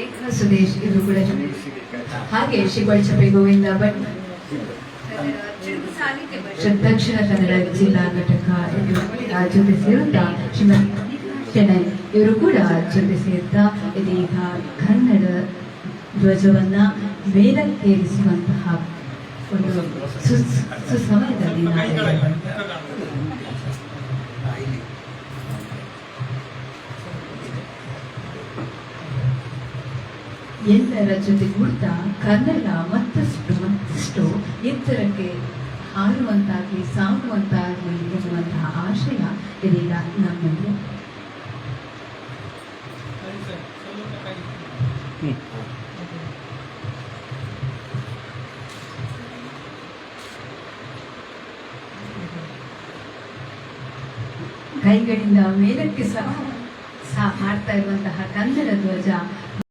ರೇಖಾ ಸುದೇಶ್ ಇವರು ಕೂಡ ಹಾಗೆ ಶ್ರೀ ಗೋವಿಂದ ಭಟ್ ದಕ್ಷಿಣ ಕನ್ನಡ ಜಿಲ್ಲಾ ಘಟಕ ಜೊತೆ ಸೇರುತ್ತಾ ಶ್ರೀಮತಿ ಚೆನ್ನೈ ಇವರು ಕೂಡ ಜೊತೆ ಸೇರ್ತಾ ಇದೀಗ ಕನ್ನಡ ಧ್ವಜವನ್ನ ಮೇಲಕ್ಕೇರಿಸುವಂತಹ ಒಂದು ಸುಸಮಯದಲ್ಲಿ ಎಲ್ಲರ ಜೊತೆಗೂಡ್ತಾ ಕನ್ನಡ ಮತ್ತಷ್ಟು ಎತ್ತರಕ್ಕೆ ಹಾರುವಂತಾಗಲಿ ಸಾಗುವಂತಾಗಲಿ ಎನ್ನುವಂತಹ ಆಶಯ ಇದೀಗ ನಮ್ಮಲ್ಲಿ. ಕೈಗಳಿಂದ ಮೇಲಕ್ಕೆ ಸಹ ಹಾಡ್ತಾ ಇರುವಂತಹ ಕನ್ನಡ ಧ್ವಜ